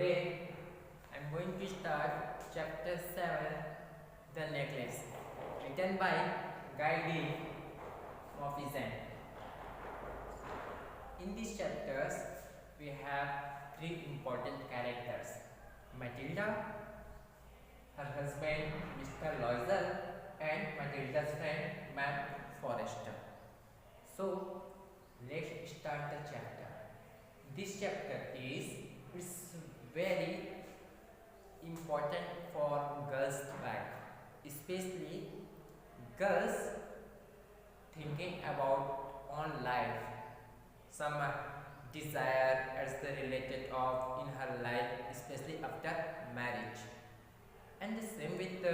Today I'm going to start chapter 7, The Necklace, written by Guy D. Moffitt. In these chapters, we have three important characters: Matilda, her husband Mr. Loisel, and Matilda's friend Ma'am Forrester. So let's start the chapter. This chapter is very important for girls' life, especially girls thinking about on life, some desire as the related of in her life, especially after marriage, and the same with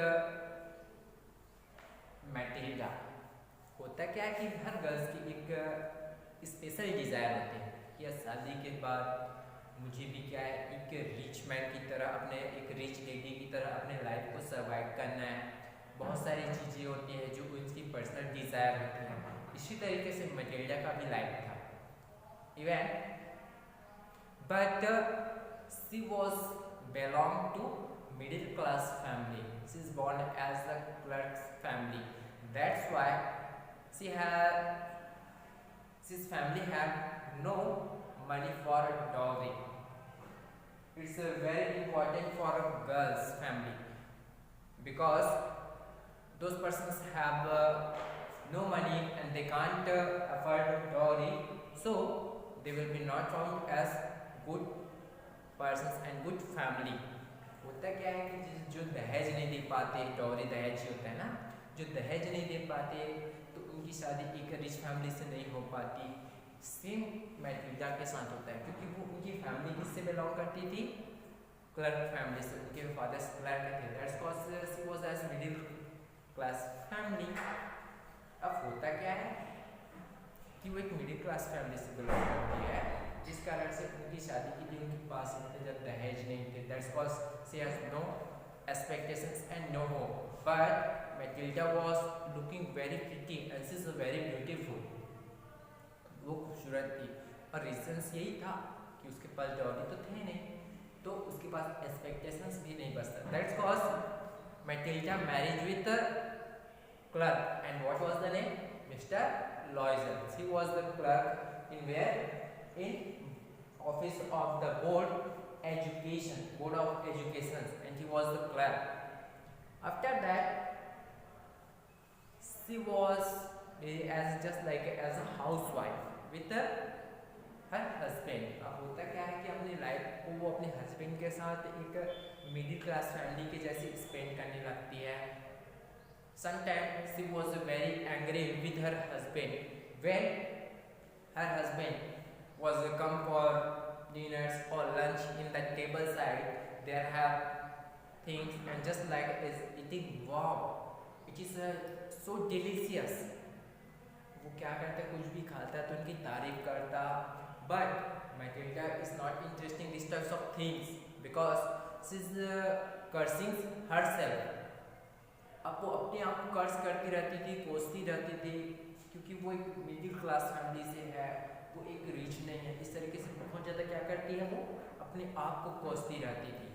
Matilda. होता क्या है कि हर girls की एक special desire होती है कि यार शादी के बाद मुझे भी क्या है एक रिच मैन की तरह, अपने एक रिच लेडी की तरह अपने लाइफ को सर्वाइव करना है। बहुत सारी चीज़ें होती हैं जो उनकी पर्सनल डिज़ायर होती हैं। इसी तरीके से मटिल्डा का भी लाइफ था even, but she was belong to middle class family. She is born as a clerk's family. That's why his family had no money for a dowry. It's very important for a girl's family because those persons have no money and they can't afford dowry, so they will be not found as good persons and good family. होता क्या है कि जो दहेज नहीं दे पाते, dowry दहेज होता है ना, जो दहेज नहीं दे पाते तो उनकी शादी एक रिच फैमिली से नहीं हो पाती। सेम मैटिल्डा के साथ होता है क्योंकि वो उनकी फैमिली किससे बिलोंग करती थी? क्लर्क फैमिली से। उनके फादर क्लर्क थे, that's cause she was as middle class family. अब होता क्या है कि वो एक मिडिल क्लास फैमिली से बिलोंग करती है, जिस कारण से उनकी शादी के लिए उनके पास इतने ज़्यादा दहेज नहीं थे। That's cause she has no expectations and no hope, but Matilda was looking very pretty and she is very beautiful. वो खूबसूरत थी और रीजंस यही था कि उसके पास डॉरी तो थे नहीं, तो उसके पास एक्सपेक्टेशंस भी नहीं बचता। That's cause Matilda married with a clerk, and what was the name? Mr. Loisel. He was the clerk in where? In office of the board of education, and he was the clerk. After that she was as just like as a housewife with her husband. अब होता क्या है कि अपनी life को वो अपने husband के साथ एक मिडिल क्लास फैमिली के जैसे स्पेंड करने लगती है। Sometimes she was very angry with her husband when her husband was come for dinners or lunch. In the table side there have things and just like is eating, wow, it is so delicious. वो क्या करता, कुछ भी खाता तो उनकी तारीफ करता, but Matilda is not interested in these types of things because she is cursing herself. अब वो अपने आप को कर्ज करती रहती थी, कोसती रहती थी, क्योंकि वो एक मिडिल क्लास फैमिली से है, वो एक रिच नहीं है। इस तरीके से बहुत ज़्यादा क्या करती है, वो अपने आप को कोसती रहती थी।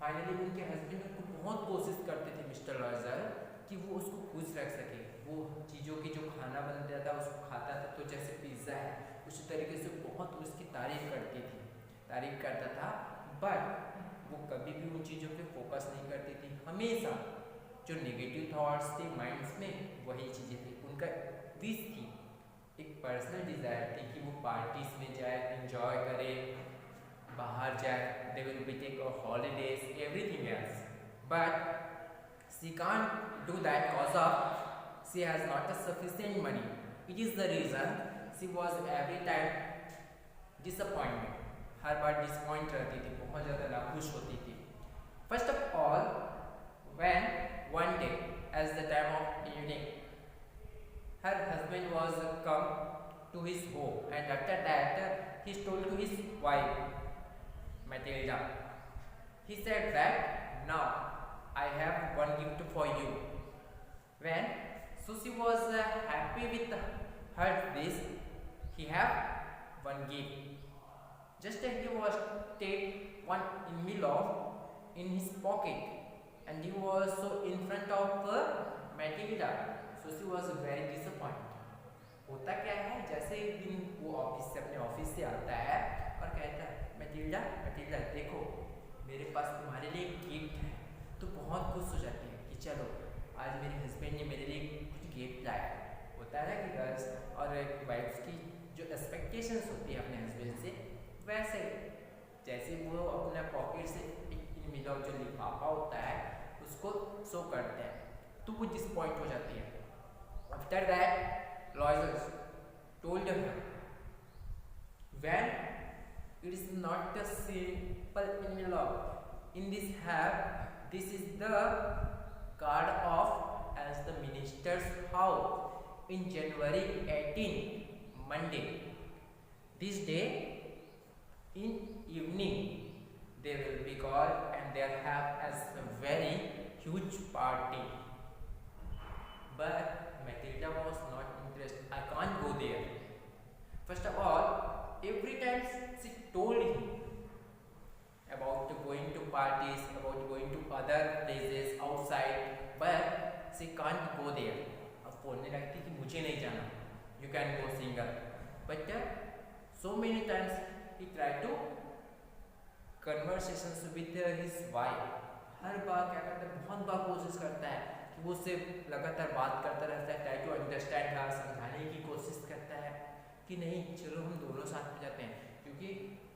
फाइनली उनके हस्बैंड उनको बहुत कोशिश करते थे मिस्टर लॉयजर कि वो उसको खुश रख सके। वो चीज़ों की जो खाना बनता था उसको खाता था, तो जैसे पिज़्ज़ा है उसी तरीके से बहुत उसकी तारीफ करता था, बट वो कभी भी उन चीज़ों पे फोकस नहीं करती थी। हमेशा जो नेगेटिव थॉट्स थे माइंड्स में वही चीज़ें थी। उनका विश थी, एक पर्सनल डिज़ायर थी कि वो पार्टीज में जाए, एंजॉय करे, बाहर जाए, they will be take holidays, everything else, but she can't do that cause of she has not a sufficient money. It is the reason she was every time disappointment. हर बार disappoint रहती थी, बहुत ज़्यादा नाखुश होती थी. First of all, when one day as the time of evening her husband was come to his home, and after that he told to his wife Matilda, he said that now I have one gift for you. When so she was happy with her this, he have one gift. Just he was take one envelope in his pocket, and he was so in front of Matilda. So she was very disappointed. होता क्या है, जैसे एक दिन वो office से अपने office से आता है और कहता है मैटिल्डा मैटिल्डा देखो मेरे पास तुम्हारे लिए एक गिफ्ट है। तो बहुत खुश हो जाती है कि चलो आज मेरे हस्बैंड ने मेरे लिए कुछ गिफ्ट लाया। होता है कि गर्ल्स और वाइफ्स की जो एक्सपेक्टेशंस होती है अपने हस्बैंड से, वैसे जैसे वो अपने पॉकेट से इनविलॉप जो लिफाफा होता है उसको शो करते हैं, तो वो डिसपॉइंट हो जाती है। After that Loyals told her, well, it is not a simple envelope. In this is the card of as the minister's house in January 18, Monday. This day in evening they will be called and they'll have as a very huge party. But Matilda was not interested. I can't go there. First of all, every time she told him about going to parties, about going to other places outside, but she can't go there. अब बोलने लगती कि मुझे नहीं जाना. You can go single. But so many times he tried to conversations with his wife. हर बार क्या करता है, बहुत बार कोशिश करता है कि वो उससे लगातार बात करता रहता है, ट्राई टू अंडरस्टैंड हर, समझाने की कोशिश करता है कि नहीं चलो हम दोनों साथ में जाते हैं, क्योंकि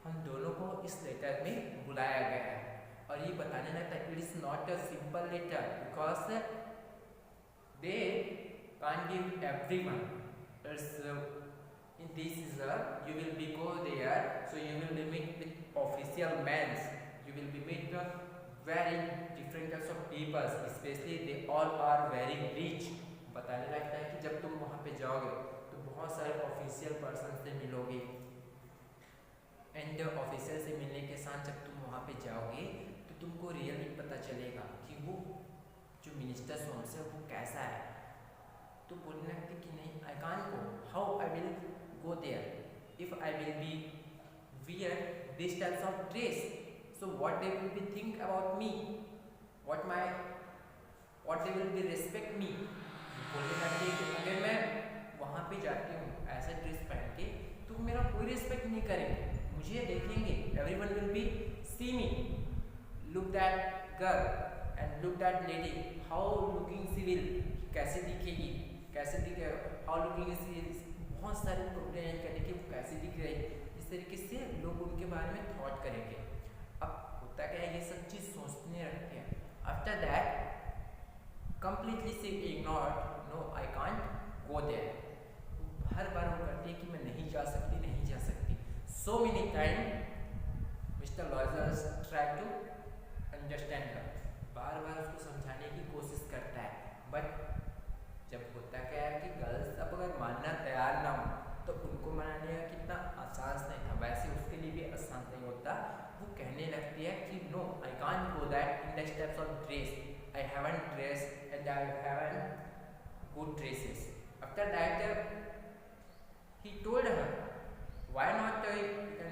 हम दोनों को इस लेटर में बुलाया गया है। और ये बताने लगता है it is not a simple letter because they can't give everyone, in this is you will be go there, so you will be meet with official men, you will be meet very different types of people, especially they all are very rich। बताने लगता है कि जब तुम वहाँ पे जाओगे तो बहुत सारे ऑफिशियल पर्सन से मिलोगे, एंड ऑफिशियल से मिलने के साथ जब तुम वहाँ पे जाओगे तो तुमको रियली पता चलेगा कि वो जो मिनिस्टर होम्स है वो कैसा है। तो बोलने लगती कि नहीं आई can't go, how I will go there if I will be wear these types of dress, so what they will be think about me, what they will be respect me। बोलने लगती है कि अगर मैं वहाँ पे जाती हूँ ऐसा ड्रेस पहन के तो मेरा कोई रिस्पेक्ट नहीं करेंगे, मुझे देखेंगे, everyone will be see me, look that girl and look that lady, how looking she will, कैसे दिखेगी, कैसे दिखेगा, how looking she is, बहुत सारे प्रोग्राम करने की वो कैसे दिख रही है, इस तरीके से लोग उनके बारे में थॉट करेंगे। अब होता क्या है, ये सब चीज़ सोचने रखते हैं। After that completely she ignored, no I can't go there. हर बार वो करती है कि मैं नहीं जा सकती, नहीं जा सकती। So many time mister lawyers try to understand her, बार बार उसको समझाने की कोशिश करता है, बट जब होता क्या है कि गर्ल्स अब अगर मानना तैयार ना हो तो उनको मनाने का कितना आसान नहीं था, वैसे उसके लिए भी आसान नहीं होता। वो कहने लगती है कि no I can't go that in the steps of dress, I haven't dress and I haven't good dresses. After that he told her why not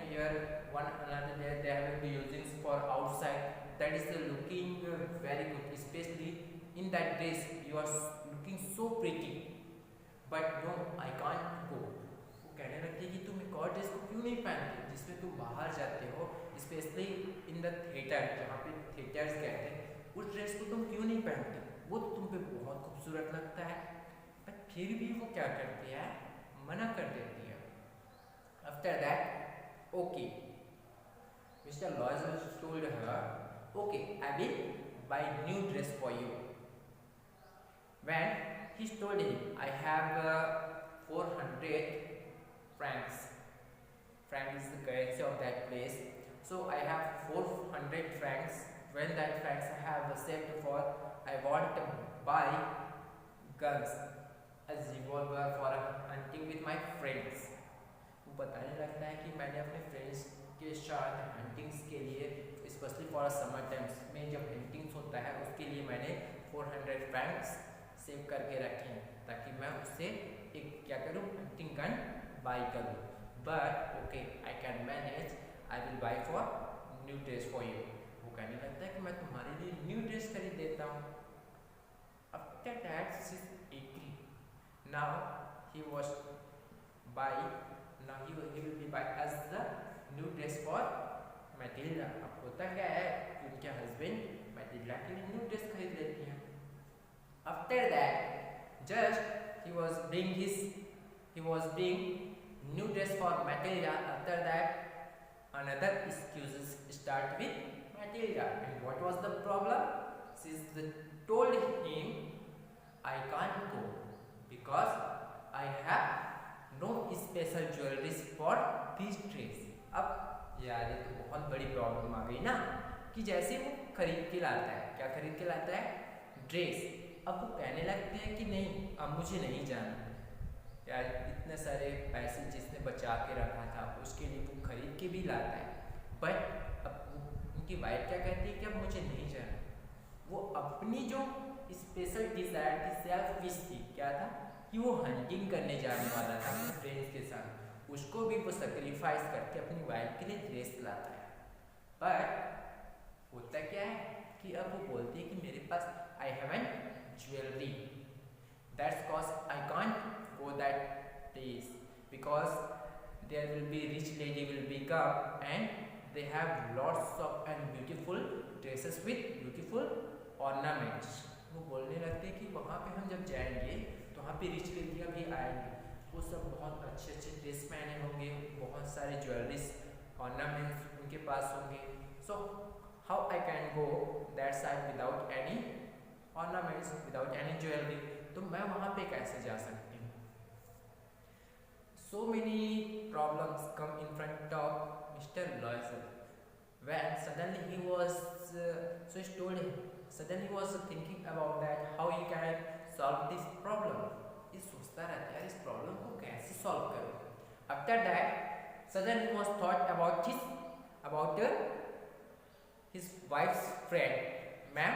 here one another day they have be using for outside, that is looking very good, specially in that dress you are looking so pretty, but no I can't go। वो कहने लगती है कि तुम एक और dress को क्यों नहीं पहनते जिसमें तुम बाहर जाते हो, स्पेशली इन द थिएटर, जहाँ पे थिएटर्स कहते हैं, उस ड्रेस को तुम क्यों नहीं पहनते, वो तो तुम पे बहुत खूबसूरत लगता है। पर फिर भी वो क्या करती है, मना कर देती है। After that okay mister lawyers told her okay I will buy new dress for you. When he told him, I have 400 francs. Franc is the currency of that place. So I have 400 francs. When that francs I have saved for, I want to buy guns, a revolver for hunting with my friends। वो बताने लगता है कि मैंने अपने friends के साथ hauntings के लिए, स्पेशली फॉर समर टाइम्स में जब हंटिंग्स होता है उसके लिए मैंने 400 फ्रैंक्स सेव करके रखे हैं ताकि मैं उससे एक क्या करूँ, हंटिंग गन बाई करूँ। But okay I can manage, I will by for new dress for you. वो कहने लगता है कि मैं तुम्हारे लिए न्यू ड्रेस खरीद देता हूँ। After that she agree. Now he was buy, now he will be buy as the new dress for Matilda. अब होता क्या है कि उनके हस्बैंड मैटिल्डा के लिए न्यू ड्रेस खरीद लेती हैं। After that just he was bring new dress for Matilda. After that another excuses start with Matilda. And what was the problem? She told him, I can't go because I have no special jewelry for this dress. अब यार ये तो बहुत बड़ी problem आ गई ना, कि जैसे वो खरीद के लाता है, क्या खरीद के लाता है? ड्रेस। अब वो कहने लगते हैं कि नहीं, अब मुझे नहीं जाना यार, इतने सारे पैसे जिसने बचा के रखा था उसके लिए वो खरीद के भी लाता है। बट अब उनकी वाइफ क्या कहती है कि अब मुझे नहीं जाना। वो अपनी जो स्पेशल डिजायर थी, सेल्फ विश थी, क्या था कि वो हंटिंग करने जाने वाला था अपने फ्रेंड्स के साथ, उसको भी वो सेक्रीफाइस करके अपनी वाइफ के लिए ड्रेस लाता है। बट होता क्या है कि अब वो बोलती है कि मेरे पास I haven't jewellery, that's cause I can't go that place because there will be rich lady will be come and they have lots of and beautiful dresses with beautiful ornaments। वो बोलने लगते हैं कि वहाँ पे हम जब जाएंगे तो वहाँ पे रिच लेडियाँ भी आएंगी, वो सब बहुत अच्छे अच्छे ड्रेस पहने होंगे, बहुत सारे ज्वेलरीज ऑर्नामेंट्स उनके पास होंगे। So how I can go that side without any ornaments, without any jewellery? तो मैं वहाँ पे कैसे जा सकती हूँ? So many problems come in front of Mr. Loisel when suddenly he was suddenly he was thinking about that how he can solve this problem। ये सोचता रहता है इस प्रॉब्लम को कैसे सॉल्व करूँ। After that suddenly he was thought about his wife's friend Ma'am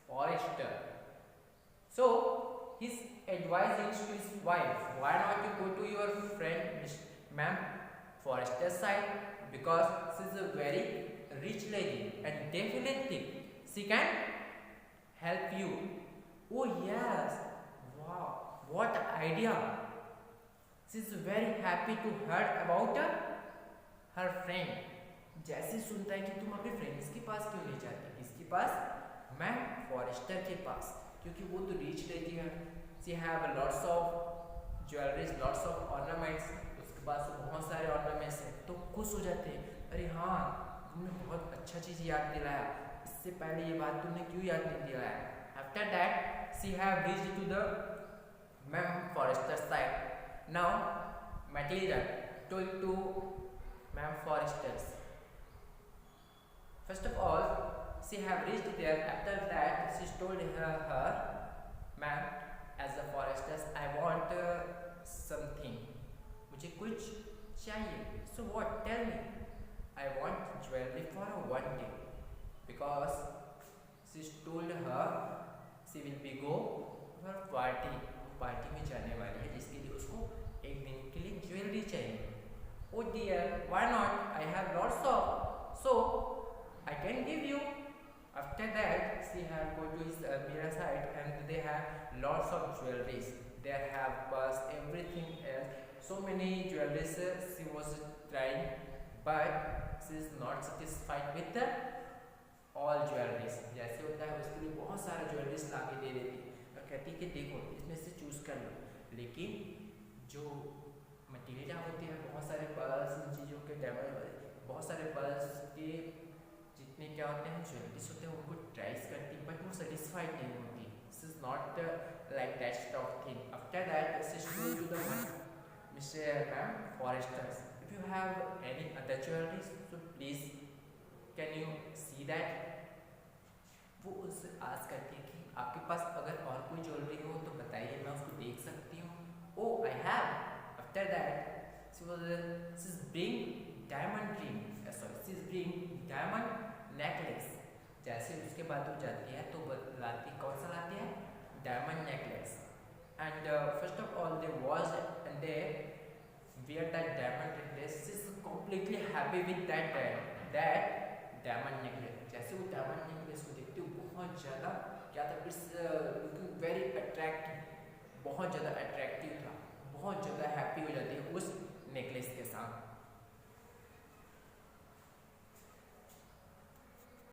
Forrester। So he's advising to his wife, why not you go to your friend Ma'am Forrester's side, because she's a very rich lady and definitely she can help you। Oh yes, wow, what idea! She's very happy to hear about her friend। जैसे सुनता है कि तुम अपने friends के पास क्यों नहीं जाती, किसके पास? मैम फॉरेस्टर के पास, क्योंकि वो तो रिच लेडी है। She have lots of jewelries, lots of ornaments, उसके पास बहुत सारे ornaments हैं। तो खुश हो जाते हैं, अरे हाँ तुमने बहुत अच्छा चीज़ याद दिलाया, इससे पहले ये बात तुमने क्यों याद नहीं दिलाया? After that she have reached to the Ma'am Forrester's side। Now Matilda told to Ma'am Forrester's, first of all she have reached there। After that she told her ma'am as a Forrester's, I want something, मुझे कुछ चाहिए। So what? Tell me। I want jewelry for one day because she told her she will be go for party में जाने वाली है जिसके लिए उसको एक दिन के लिए ज्वेलरी चाहिए। Oh dear, why not? I have lots of, so I can give you। After that she have go to his mirror side and they have lots of jewelries, they have purse, everything else, so many jewelries she was trying, but she is not satisfied with the all jewelries। जैसे होता है उसके लिए बहुत सारे jewelleries ला के दे देती और कहती कि देखो इसमें से चूज कर लो, लेकिन जो मटीरियल होती है बहुत सारे पर्ल्स, इन चीज़ों के डायमंड, बहुत सारे पर्ल्स के जितने क्या होते हैं ज्वेलरीज होते हैं उनको ट्राइज करती, बट वो सेटिस्फाइड नहीं होती। This is not like that stock thing. After that this is to the mister ma'am Forester's, if you have any other jewelleries so please can you see that. वो उससे ask करती है कि आपके पास अगर और कोई ज्वेलरी हो तो बताइए, मैं उसको देख सकती हूँ। Oh I have. After that she is bring diamond ring, sorry she is bring diamond necklace. जैसे उसके बाद वो जाती है तो लाती, कौन सा लाती है? Diamond necklace. And first of all they watch and they wear that diamond necklace। She is completely completely happy with that diamond necklace. जैसे वो diamond necklace को देखते हो बहुत ज़्यादा क्या था, इट्स लुकिंग वेरी अट्रैक्टिव, बहुत ज़्यादा अट्रैक्टिव था, बहुत ज़्यादा हैप्पी हो जाती है उस